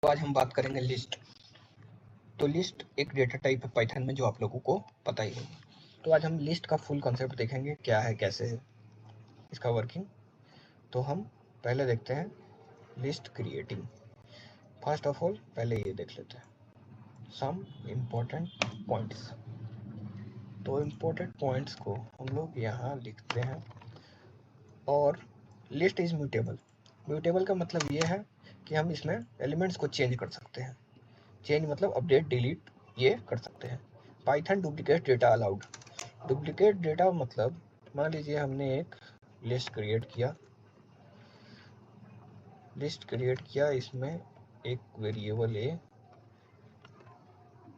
तो आज हम बात करेंगे लिस्ट। तो लिस्ट एक डेटा टाइप है पाइथन में, जो आप लोगों को पता ही है। तो आज हम लिस्ट का फुल कॉन्सेप्ट देखेंगे, क्या है, कैसे है इसका वर्किंग। तो हम पहले देखते हैं list creating. First of all पहले ये देख लेते हैं सम इम्पोर्टेंट पॉइंट्स। तो इम्पोर्टेंट पॉइंट्स को हम लोग यहाँ लिखते हैं। और लिस्ट इज म्यूटेबल। म्यूटेबल का मतलब ये है कि हम इसमें एलिमेंट्स को चेंज कर सकते हैं। चेंज मतलब अपडेट, डिलीट ये कर सकते हैं। Python duplicate data allowed. Duplicate data मतलब मान लीजिए हमने एक लिस्ट क्रिएट किया, इसमें एक वेरिएबल ए,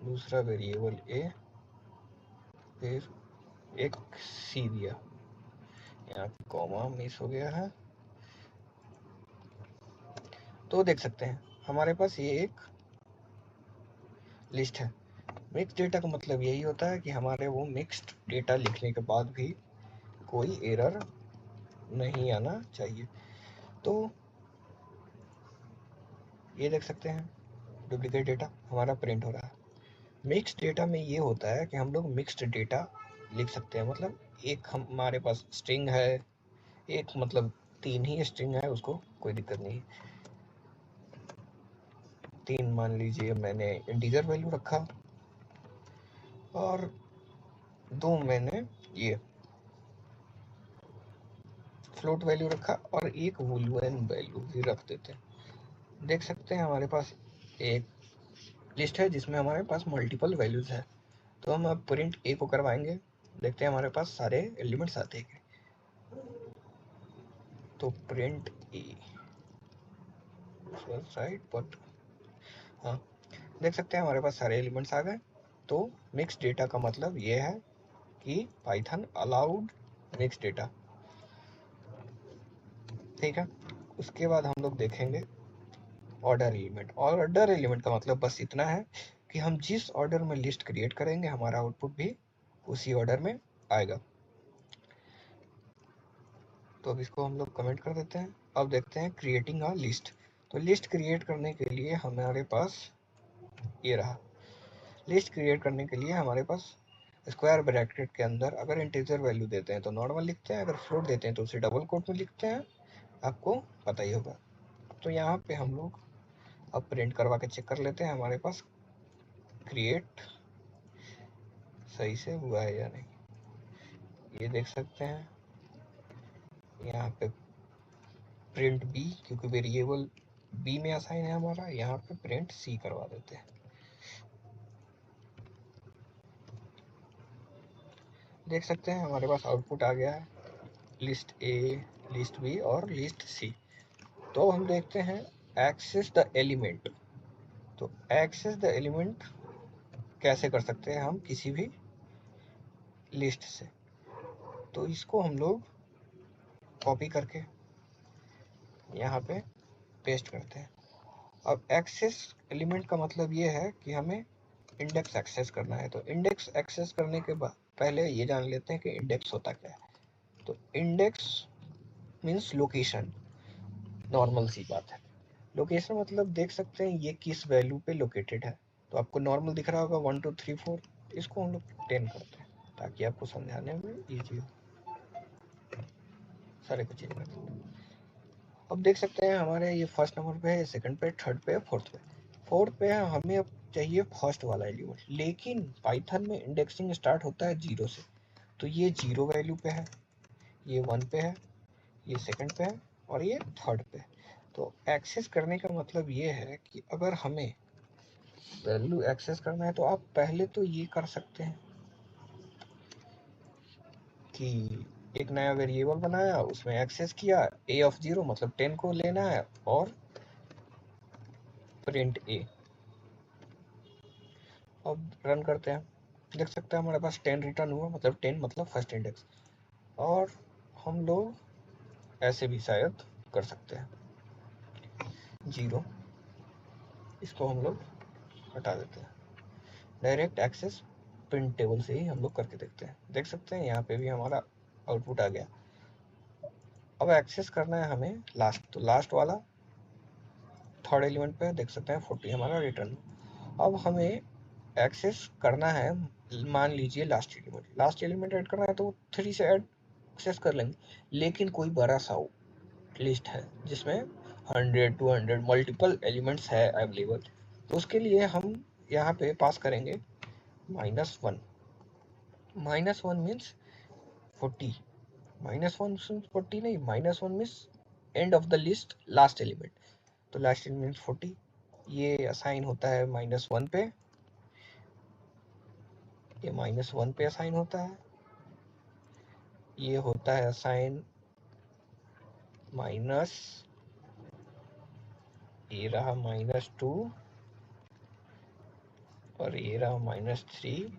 दूसरा वेरिएबल ए, फिर एक सी दिया। यहाँ पे कॉमा मिस हो गया है। तो देख सकते हैं हमारे पास ये एक लिस्ट है। मिक्स डेटा का मतलब यही होता है कि हमारे वो मिक्स्ड डेटा लिखने के बाद भी कोई एरर नहीं आना चाहिए। तो ये देख सकते हैं डुप्लीकेट डेटा हमारा प्रिंट हो रहा है। मिक्स्ड डेटा में ये होता है कि हम लोग मिक्स्ड डेटा लिख सकते हैं। मतलब एक हमारे पास स्ट्रिंग है, एक मतलब 3 ही स्ट्रिंग है, उसको कोई दिक्कत नहीं है। 3 मान लीजिए मैंने इंटीजर वैल्यू रखा और 2 मैंने ये फ्लोट वैल्यू रखा और एक बूलियन वैल्यू भी रख देते हैं। देख सकते हैं हमारे पास एक लिस्ट है जिसमें हमारे पास मल्टीपल वैल्यूज है। तो हम अब प्रिंट ए को करवाएंगे, देखते हैं हमारे पास सारे एलिमेंट्स आते हैं। तो प्रिंट ए राइट, बट हाँ देख सकते हैं हमारे पास सारे एलिमेंट्स आ गए। तो मिक्स डेटा का मतलब ये है कि पाइथन अलाउड मिक्स डेटा, ठीक है। उसके बाद हम लोग देखेंगे ऑर्डर एलिमेंट। ऑर्डर एलिमेंट का मतलब बस इतना है कि हम जिस ऑर्डर में लिस्ट क्रिएट करेंगे हमारा आउटपुट भी उसी ऑर्डर में आएगा। तो अब इसको हम लोग कमेंट कर देते हैं। अब देखते हैं क्रिएटिंग अ लिस्ट। तो लिस्ट क्रिएट करने के लिए हमारे पास ये रहा। लिस्ट क्रिएट करने के लिए हमारे पास स्क्वायर ब्रैकेट के अंदर अगर इंटीजर वैल्यू देते हैं तो नॉर्मल लिखते हैं, अगर फ्लोट देते हैं तो उसे डबल कोट में लिखते हैं, आपको पता ही होगा। तो यहाँ पे हम लोग अब प्रिंट करवा के चेक कर लेते हैं हमारे पास क्रिएट सही से हुआ है या नहीं। ये देख सकते हैं यहाँ पे प्रिंट बी, क्योंकि वेरिएबल बी में असाइन है हमारा, यहाँ पे प्रिंट सी करवा देते हैं। देख सकते हैं हमारे पास आउटपुट आ गया है, लिस्ट ए, लिस्ट बी और लिस्ट सी। तो हम देखते हैं एक्सेस द एलिमेंट। तो एक्सेस द एलिमेंट कैसे कर सकते हैं हम किसी भी लिस्ट से। तो इसको हम लोग कॉपी करके यहाँ पे पेस्ट करते हैं। अब एक्सेस एलिमेंट का मतलब ये है कि हमें इंडेक्स एक्सेस करना है। तो इंडेक्स एक्सेस करने के बाद पहले ये जान लेते हैं कि इंडेक्स होता क्या है। तो इंडेक्स मीन्स लोकेशन, नॉर्मल सी बात है। लोकेशन मतलब देख सकते हैं ये किस वैल्यू पे लोकेटेड है। तो आपको नॉर्मल दिख रहा होगा 1 2 3 4, इसको हम लोग 10 करते हैं ताकि आपको समझाने में ईजी हो। सारे कुछ चेंज कर देते हैं। अब देख सकते हैं हमारे ये फर्स्ट नंबर पे है, सेकंड पे, थर्ड पे, फोर्थ पे। फोर्थ पे है, हमें अब चाहिए फर्स्ट वाला एलिमेंट। लेकिन पाइथन में इंडेक्सिंग स्टार्ट होता है 0 से। तो ये 0 वैल्यू पे है, ये 1 पे है, ये सेकंड पे है और ये थर्ड पे। तो एक्सेस करने का मतलब ये है कि अगर हमें वैल्यू एक्सेस करना है तो आप पहले तो ये कर सकते हैं कि एक नया वेरिएबल बनाया, उसमें एक्सेस किया, ए ऑफ 0 मतलब 10 को लेना है और प्रिंट ए। अब रन करते हैं, देख सकते हैं हमारे पास 10 रिटर्न हुआ, मतलब 10 मतलब फर्स्ट इंडेक्स। और हम लोग ऐसे भी शायद कर सकते हैं 0, इसको हम लोग हटा देते हैं। डायरेक्ट एक्सेस प्रिंट टेबल से ही हम लोग करके देखते हैं। देख सकते हैं यहाँ पे भी हमारा आउटपुट आ गया। अब एक्सेस करना है हमें लास्ट, तो लास्ट वाला थर्ड एलिमेंट पे देख सकते हैं 40 हमारा रिटर्न। अब हमें एक्सेस करना है, मान लीजिए लास्ट एलिमेंट ऐड करना है तो 3 से ऐड एक्सेस कर लेंगे, लेकिन कोई बड़ा सा लिस्ट है जिसमें 100 200 मल्टीपल एलिमेंट्स है अवेलेबल, तो उसके लिए हम यहाँ पे पास करेंगे -1। -1 मीन्स 40, -1 40 नहीं, -1 means end of the list last element. तो लास्ट एलिमेंट 40, ये असाइन होता है -1 पे, ये -1 पे असाइन होता है, ये होता है असाइन माइनस, ये रहा -2 और ये रहा -3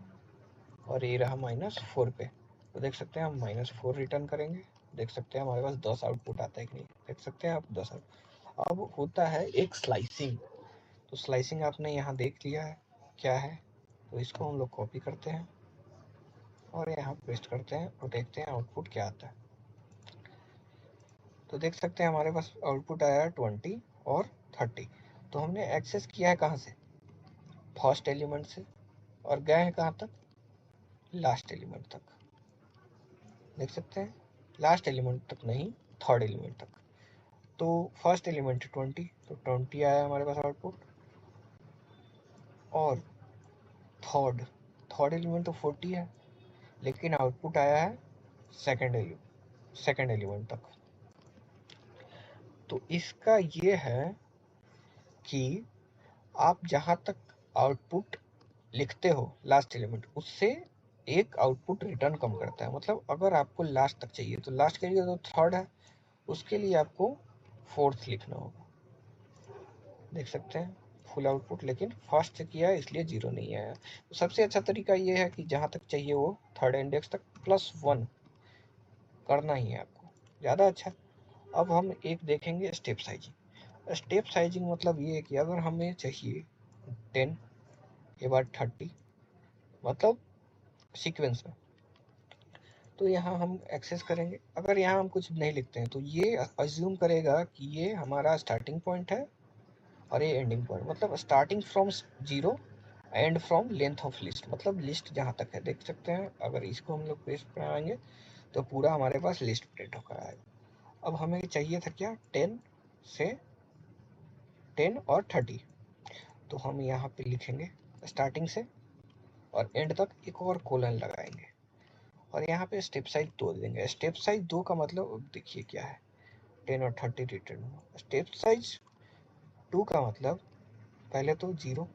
और ये रहा -4 पे। तो देख सकते हैं हम -4 रिटर्न करेंगे, देख सकते हैं हमारे पास 10 आउटपुट आता है कि नहीं, देख सकते हैं आप 10 आउट। अब होता है एक स्लाइसिंग, तो स्लाइसिंग आपने यहाँ देख लिया है क्या है, तो इसको हम लोग कॉपी करते हैं और यहाँ पेस्ट करते हैं और देखते हैं आउटपुट क्या आता है। तो देख सकते हैं हमारे पास आउटपुट आया 20 और 30। तो हमने एक्सेस किया है कहाँ से, फर्स्ट एलिमेंट से, और गए हैं कहाँ तक, लास्ट एलिमेंट तक। देख सकते हैं लास्ट एलिमेंट तक नहीं, थर्ड एलिमेंट तक। तो फर्स्ट एलिमेंट 20, तो 20 आया हमारे पास आउटपुट, और थर्ड एलिमेंट तो 40 है, लेकिन आउटपुट आया है सेकेंड एलिमेंट तक। तो इसका ये है कि आप जहाँ तक आउटपुट लिखते हो लास्ट एलिमेंट, उससे एक आउटपुट रिटर्न कम करता है। मतलब अगर आपको लास्ट तक चाहिए तो लास्ट के लिए तो थर्ड है, उसके लिए आपको फोर्थ लिखना होगा। देख सकते हैं फुल आउटपुट, लेकिन फर्स्ट से किया है इसलिए 0 नहीं आया। तो सबसे अच्छा तरीका ये है कि जहाँ तक चाहिए वो थर्ड इंडेक्स तक +1 करना ही है आपको, ज़्यादा अच्छा। अब हम एक देखेंगे स्टेप साइजिंग। स्टेप साइजिंग मतलब ये है कि अगर हमें चाहिए 10 के बाद 30, मतलब सीक्वेंस में, तो यहाँ हम एक्सेस करेंगे। अगर यहाँ हम कुछ नहीं लिखते हैं तो ये अज्यूम करेगा कि ये हमारा स्टार्टिंग पॉइंट है और ये एंडिंग पॉइंट, मतलब starting from 0 and from length of list, मतलब लिस्ट जहाँ तक है। देख सकते हैं अगर इसको हम लोग पेस्ट कराएंगे तो पूरा हमारे पास लिस्ट प्रिंट होकर आएगा। अब हमें चाहिए था क्या, 10 और 30, तो हम यहाँ पे लिखेंगे स्टार्टिंग से और एंड तक एक और कोलन लगाएंगे, और यहाँ पे स्टेप साइज 2 देंगे। स्टेप साइज 2 का मतलब देखिए क्या है, 10 और 30 रिटर्न। स्टेप साइज 2 का मतलब पहले तो 0,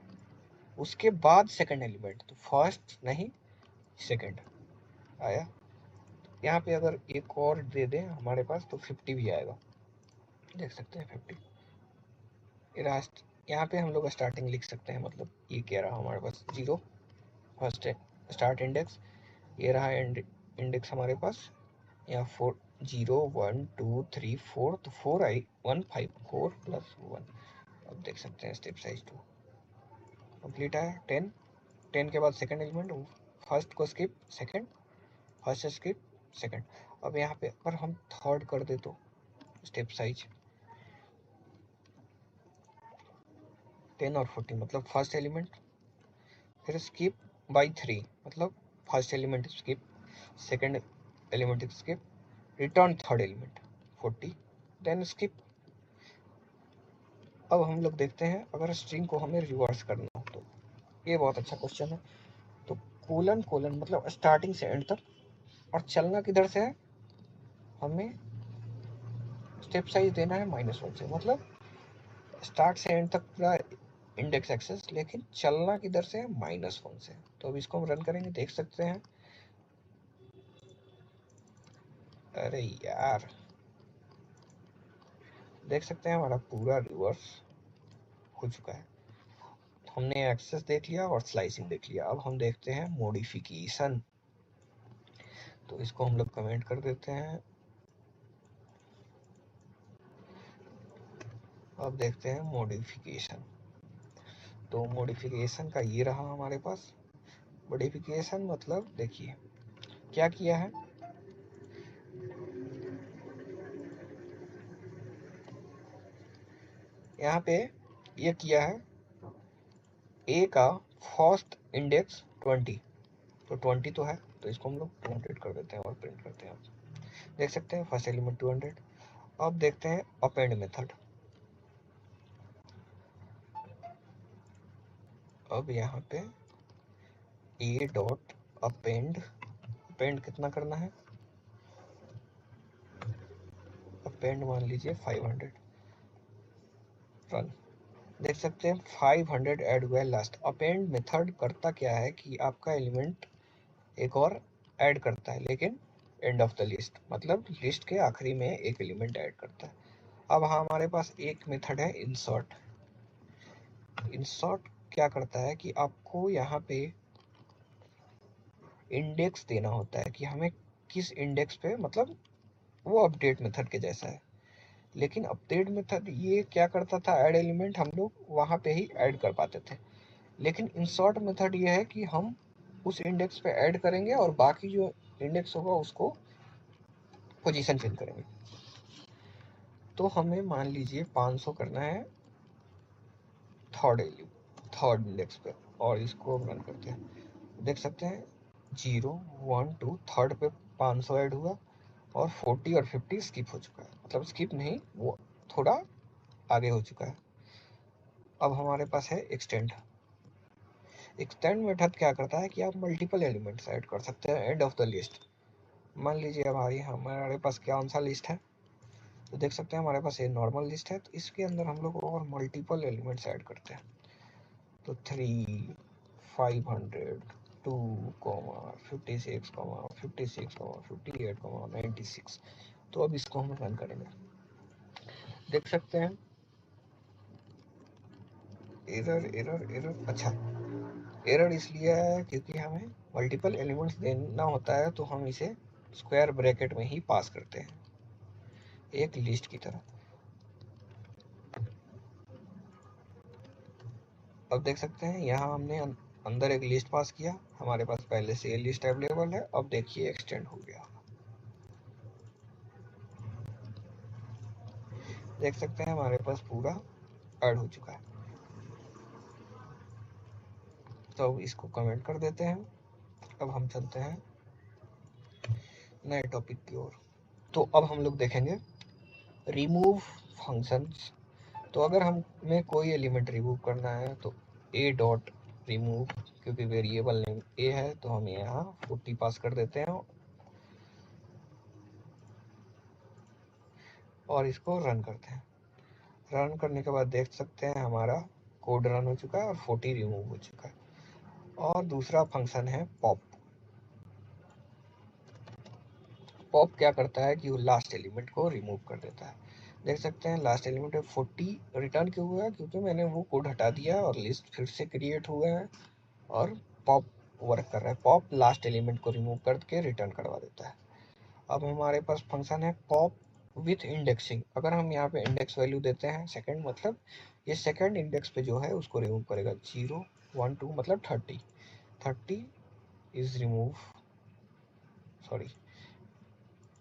उसके बाद सेकंड एलिमेंट, तो फर्स्ट नहीं सेकंड आया। यहाँ पे अगर एक और दे दें हमारे पास तो 50 भी आएगा, देख सकते हैं 50। यहाँ पे हम लोग स्टार्टिंग लिख सकते हैं, मतलब ये क्या रहा हमारे पास 0 फर्स्ट स्टार्ट इंडेक्स, ये रहा एंड इंडेक्स हमारे पास, यहाँ 4 0 1 2 3 4, तो 4 आई 1 5 4 + 1। अब देख सकते हैं स्टेप साइज 2 कंप्लीट आया। 10 के बाद सेकंड एलिमेंट, फर्स्ट को skip, second, first skip, second. अब यहाँ पे अगर हम थर्ड कर दे तो स्टेप साइज 10 और 40, मतलब फर्स्ट एलिमेंट, फिर स्किप बाई 3, मतलब first element skip, second element skip, return third element 40, then skip. अब हम लोग देखते हैं अगर स्ट्रिंग को हमें रिवर्स करना हो तो, ये बहुत अच्छा क्वेश्चन है। तो कोलन कोलन मतलब स्टार्टिंग से एंड तक, और चलना किधर से है, हमें स्टेप साइज देना है -1 से, मतलब स्टार्ट से एंड तक पूरा इंडेक्स एक्सेस, लेकिन चलना किधर से है, -1 से। तो अब इसको हम रन करेंगे, देख सकते हैं, अरे यार देख सकते हैं हमारा पूरा रिवर्स हो चुका है। हमने एक्सेस देख लिया और स्लाइसिंग देख लिया, अब हम देखते हैं मॉडिफिकेशन। तो इसको हम लोग कमेंट कर देते हैं। अब देखते हैं मॉडिफिकेशन। तो मॉडिफिकेशन का ये रहा हमारे पास। मॉडिफिकेशन मतलब देखिए क्या किया है, यहाँ पे ये किया है ए का फर्स्ट इंडेक्स 20, तो 20 तो है, तो इसको हम लोग 200 कर देते हैं और प्रिंट करते हैं। देख सकते हैं फर्स्ट एलिमेंट 200। अब देखते हैं अपेंड मेथड। अब यहाँ पे ए डॉट अपेंड, अपेंड कितना करना है, अपेंड मान लीजिए 500, रन। देख सकते हैं 500 ऐड हुआ लास्ट। अपेंड मेथड करता क्या है कि आपका एलिमेंट एक और ऐड करता है, लेकिन एंड ऑफ द लिस्ट, मतलब लिस्ट के आखिरी में एक एलिमेंट ऐड करता है। अब हमारे पास एक मेथड है इंसर्ट। इंसर्ट क्या करता है कि आपको यहाँ पे इंडेक्स देना होता है कि हमें किस इंडेक्स पे, मतलब वो अपडेट मेथड के जैसा है, लेकिन अपडेट मेथड ये क्या करता था, ऐड एलिमेंट हम लोग वहाँ पे ही ऐड कर पाते थे, लेकिन इंसर्ट मेथड ये है कि हम उस इंडेक्स पे ऐड करेंगे और बाकी जो इंडेक्स होगा उसको पोजीशन चेंज करेंगे। तो हमें मान लीजिए 500 करना है थर्ड इंडेक्स पे, और इसको रन करते हैं। देख सकते हैं 0 1 2 थर्ड पे 500 ऐड हुआ और 40 और 50 स्किप हो चुका है, मतलब स्किप नहीं, वो थोड़ा आगे हो चुका है। अब हमारे पास है एक्सटेंड। एक्सटेंड मेथड क्या करता है कि आप मल्टीपल एलिमेंट्स ऐड कर सकते हैं एंड ऑफ द लिस्ट। मान लीजिए हमारे पास कौन सा लिस्ट है, तो देख सकते हैं हमारे पास ये नॉर्मल लिस्ट है, तो इसके अंदर हम लोग और मल्टीपल एलिमेंट्स ऐड करते हैं। तो 3 500 2 56 56 58 96। तो अब इसको हम रन करेंगे। देख सकते हैं एरर एरर एरर। अच्छा, एरर इसलिए है क्योंकि हमें मल्टीपल एलिमेंट्स देना होता है, तो हम इसे स्क्वायर ब्रैकेट में ही पास करते हैं एक लिस्ट की तरह। अब देख सकते हैं यहाँ हमने अंदर एक लिस्ट पास किया, हमारे पास पहले से ये लिस्ट अवेलेबल है। अब देखिए एक्सटेंड हो गया, देख सकते हैं हमारे पास पूरा ऐड हो चुका है। तो अब इसको कमेंट कर देते हैं। अब हम चलते हैं नए टॉपिक की ओर। तो अब हम लोग देखेंगे रिमूव फंक्शंस। तो अगर हमें कोई एलिमेंट रिमूव करना है तो ए डॉट रिमूव, क्योंकि वेरिएबल नेम ए है तो हम यहाँ 40 पास कर देते हैं और इसको रन करते हैं। रन करने के बाद देख सकते हैं हमारा कोड रन हो चुका है और 40 रिमूव हो चुका है। और दूसरा फंक्शन है पॉप। पॉप क्या करता है कि वो लास्ट एलिमेंट को रिमूव कर देता है। देख सकते हैं लास्ट एलिमेंट 40 रिटर्न क्यों हुआ है, क्योंकि मैंने वो कोड हटा दिया और लिस्ट फिर से क्रिएट हुआ है और पॉप वर्क कर रहा है। पॉप लास्ट एलिमेंट को रिमूव करके रिटर्न करवा देता है। अब हमारे पास फंक्शन है पॉप विथ इंडेक्सिंग। अगर हम यहाँ पे इंडेक्स वैल्यू देते हैं सेकंड, मतलब ये सेकंड इंडेक्स पे जो है उसको रिमूव करेगा। 0 1 2 मतलब 30 इज रिमूव, सॉरी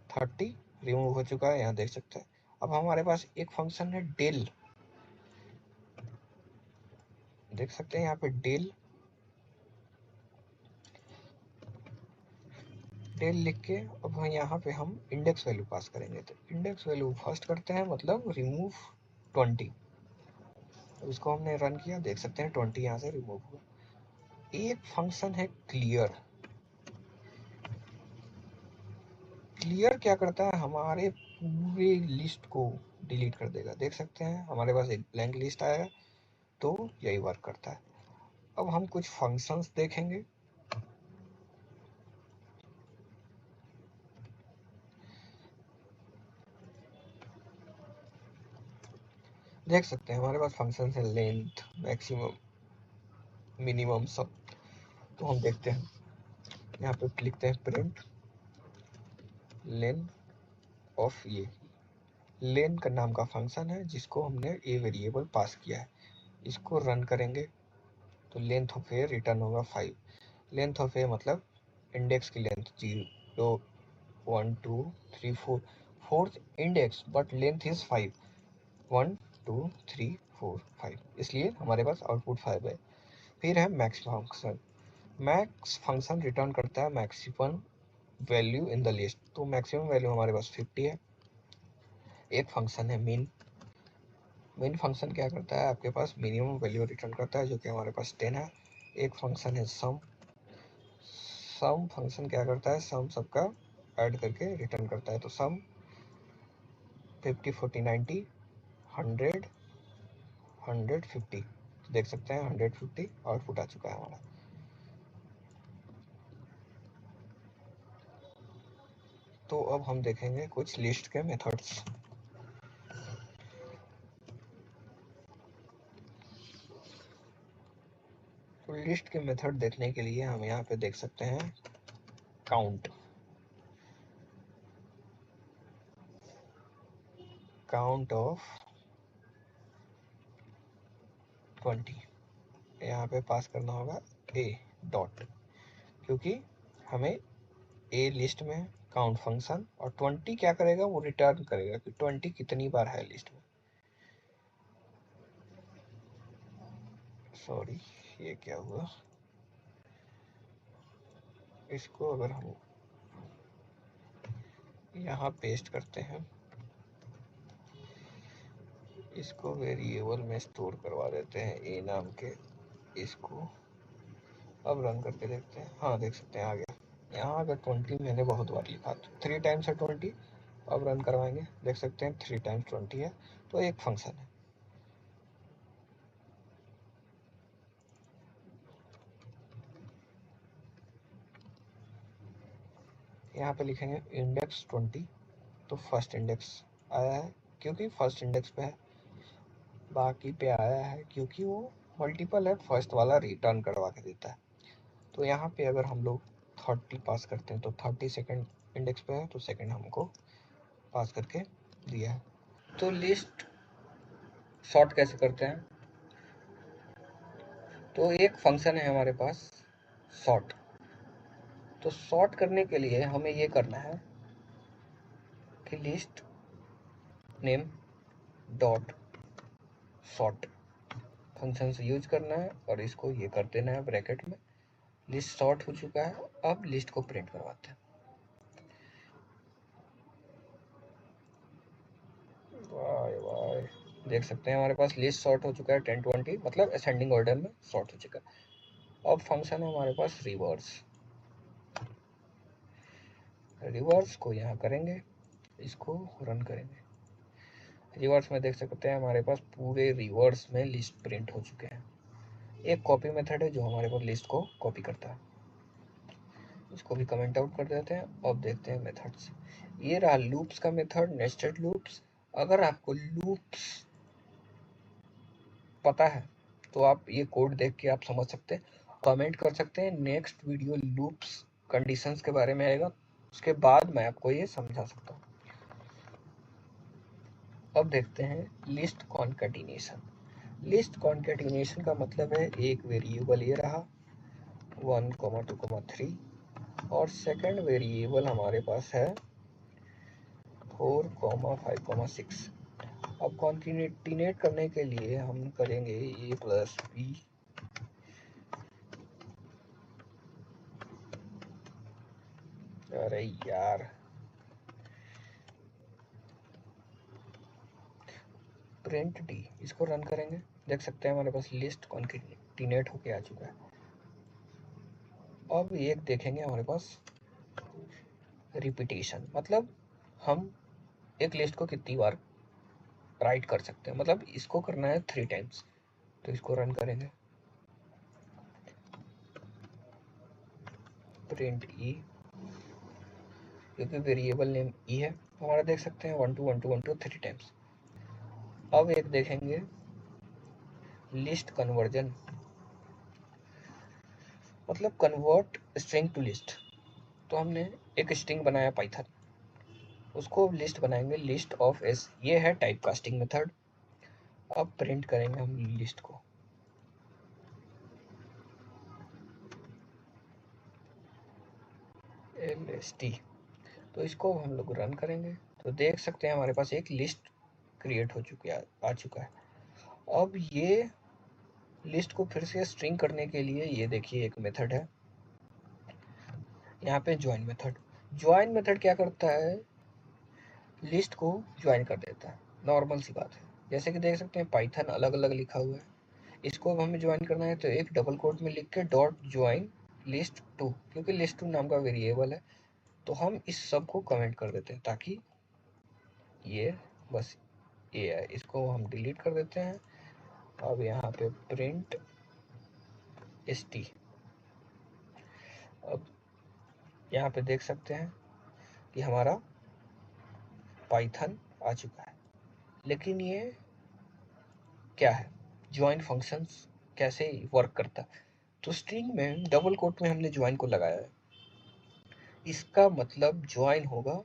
30 रिमूव हो चुका है, यहाँ देख सकते हैं। अब हमारे पास एक फंक्शन है डेल। देख सकते हैं यहाँ पे डेल लिख के अब यहाँ पे हम इंडेक्स वैल्यू पास करेंगे। तो इंडेक्स वैल्यू फर्स्ट करते हैं, मतलब रिमूव 20। इसको हमने रन किया, देख सकते हैं 20 यहाँ से रिमूव हुआ। एक फंक्शन है क्लियर। क्लियर क्या करता है, हमारे पूरे लिस्ट को डिलीट कर देगा। देख सकते हैं हमारे पास एक ब्लैंक लिस्ट आया, तो यही वर्क करता है। अब हम कुछ फंक्शंस देखेंगे। देख सकते हैं हमारे पास फंक्शन है लेंथ, मैक्सिमम, मिनिमम, सब। तो हम देखते हैं, यहाँ पे लिखते हैं प्रिंट लेन ऑफ ये। लेन का नाम का फंक्शन है जिसको हमने ए वेरिएबल पास किया है। इसको रन करेंगे तो लेंथ ऑफ ए रिटर्न होगा 5। लेंथ ऑफ ए मतलब इंडेक्स की length, 0 1 2 3 4, fourth index but length is 5, 1 2 3 4 5, इसलिए हमारे पास आउटपुट 5 है। फिर है max function. Max function return करता है maximum value in the list. तो मैक्सिमम वैल्यू हमारे पास 50 है। एक फंक्शन है मिन। मिन फंक्शन क्या करता है, आपके पास मिनिमम वैल्यू रिटर्न करता है, जो कि हमारे पास 10 है। एक फंक्शन है सम। सम फंक्शन क्या करता है, सम सबका ऐड करके रिटर्न करता है। तो सम 50 40 90 100 150, देख सकते हैं 150 आउटपुट आ चुका है हमारा। तो अब हम देखेंगे कुछ लिस्ट के मेथड्स। तो लिस्ट के मेथड देखने के लिए हम यहाँ पे देख सकते हैं काउंट। काउंट ऑफ 20, यहाँ पे पास करना होगा ए डॉट, क्योंकि हमें ए लिस्ट में काउंट फंक्शन, और 20 क्या करेगा, वो रिटर्न करेगा कि 20 कितनी बार है लिस्ट में। सॉरी, ये क्या हुआ, इसको अगर हम यहाँ पेस्ट करते हैं, इसको वेरिएबल में स्टोर करवा देते हैं ए नाम के। इसको अब रन करके देखते हैं। हाँ, देख सकते हैं आ गया। यहाँ अगर 20 मैंने बहुत बार लिखा तो 3 टाइम्स है 20। अब रन करवाएंगे, देख सकते हैं 3 टाइम्स 20 है, तो एक फंक्शन है। यहाँ पे लिखेंगे इंडेक्स 20, तो फर्स्ट इंडेक्स आया है क्योंकि फर्स्ट इंडेक्स पे है। बाकी पे आया है क्योंकि वो मल्टीपल है, फर्स्ट वाला रिटर्न करवा के देता है। तो यहाँ पे अगर हम लोग 30 पास करते हैं तो 30 सेकेंड इंडेक्स पे है, तो सेकेंड हमको पास करके दिया है। तो लिस्ट सॉर्ट कैसे करते हैं, तो एक फंक्शन है हमारे पास सॉर्ट। तो सॉर्ट करने के लिए हमें ये करना है कि list name dot sort function से यूज करना है, और इसको ये कर देना है ब्रैकेट में। लिस्ट सॉर्ट हो चुका है, अब लिस्ट को प्रिंट करवाते हैं। वाह वाह, देख सकते हैं हमारे पास लिस्ट सॉर्ट हो चुका है 10 20, मतलब असेंडिंग ऑर्डर में सॉर्ट हो चुका है। अब फंक्शन है हमारे पास रिवर्स। रिवर्स को यहाँ करेंगे, इसको रन करेंगे। रिवर्स में देख सकते हैं हमारे पास पूरे रिवर्स में लिस्ट प्रिंट हो चुके हैं। एक कॉपी मेथड है जो हमारे पास लिस्ट को कॉपी करता है, इसको भी कमेंट आउट कर देते हैं। अब देखते हैं मेथड्स। ये रहा लूप्स का मेथड, नेस्टेड लूप्स। अगर आपको लूप्स पता है तो आप ये कोड देख के आप समझ सकते हैं, कमेंट कर सकते हैं। नेक्स्ट वीडियो लूप्स कंडीशंस के बारे में आएगा, उसके बाद मैं आपको ये समझा सकता हूँ। अब देखते हैं लिस्ट कॉन्कैटिनेशन। लिस्ट कॉन्कैटिनेशन का मतलब है एक वेरिएबल ये रहा 1 2 3, और सेकंड वेरिएबल हमारे पास है 4 5 6। अब कॉन्कैटिनेट करने के लिए हम करेंगे ए प्लस बी, अरे यार, प्रिंट डी, इसको रन करेंगे, देख सकते हैं हमारे पास लिस्ट कॉन्कैटिनेट होके आ चुका है। अब एक देखेंगे हमारे पास रिपीटेशन, मतलब हम एक लिस्ट को कितनी बार राइट कर सकते हैं, मतलब इसको करना है 3 टाइम्स। तो इसको रन करेंगे, प्रिंट ई, क्योंकि वेरिएबल नेम ई है, हमारा देख सकते हैं 1 2 1 2 1 2 3 टाइम्स। अब एक देखेंगे लिस्ट कन्वर्जन, मतलब कन्वर्ट स्ट्रिंग टू लिस्ट। तो हमने एक स्ट्रिंग बनाया पाइथन, उसको लिस्ट बनाएंगे, लिस्ट ऑफ एस, ये है टाइप कास्टिंग मेथड। अब प्रिंट करेंगे हम लिस्ट को, LST। तो इसको हम लोग रन करेंगे, तो देख सकते हैं हमारे पास एक लिस्ट क्रिएट हो चुकी है, आ चुका है। अब ये लिस्ट को फिर से स्ट्रिंग करने के लिए ये देखिए एक मेथड है यहाँ पे, ज्वाइन मेथड। ज्वाइन मेथड क्या करता है, लिस्ट को ज्वाइन कर देता है, नॉर्मल सी बात है। जैसे कि देख सकते हैं पाइथन अलग अलग लिखा हुआ है, इसको अब हमें ज्वाइन करना है तो एक डबल कोट में लिख के डॉट ज्वाइन लिस्ट टू, क्योंकि लिस्ट टू नाम का वेरिएबल है तो हम इस सब को कमेंट कर देते हैं ताकि ये बस ये है, इसको हम डिलीट कर देते हैं। अब यहाँ पे प्रिंट st, अब यहाँ पे देख सकते हैं कि हमारा पाइथन आ चुका है। लेकिन ये क्या है, ज्वाइन फंक्शंस कैसे वर्क करता है, तो स्ट्रिंग में डबल कोट में हमने ज्वाइन को लगाया है, इसका मतलब ज्वाइन होगा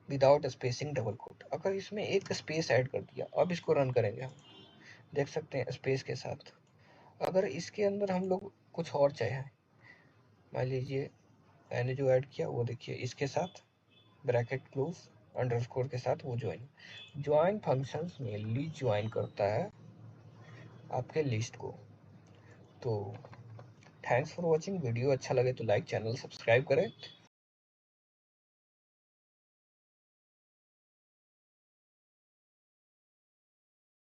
विदाउट स्पेसिंग डबल कोट। अगर इसमें एक स्पेस ऐड कर दिया, अब इसको रन करेंगे हम, देख सकते हैं स्पेस के साथ। अगर इसके अंदर हम लोग कुछ और चाहे, मान लीजिए मैंने जो ऐड किया वो देखिए, इसके साथ ब्रैकेट क्लोज अंडरस्कोर के साथ वो ज्वाइन फंक्शंस मेनली ज्वाइन करता है आपके लिस्ट को। तो थैंक्स फॉर वॉचिंग, वीडियो अच्छा लगे तो लाइक, चैनल सब्सक्राइब करें।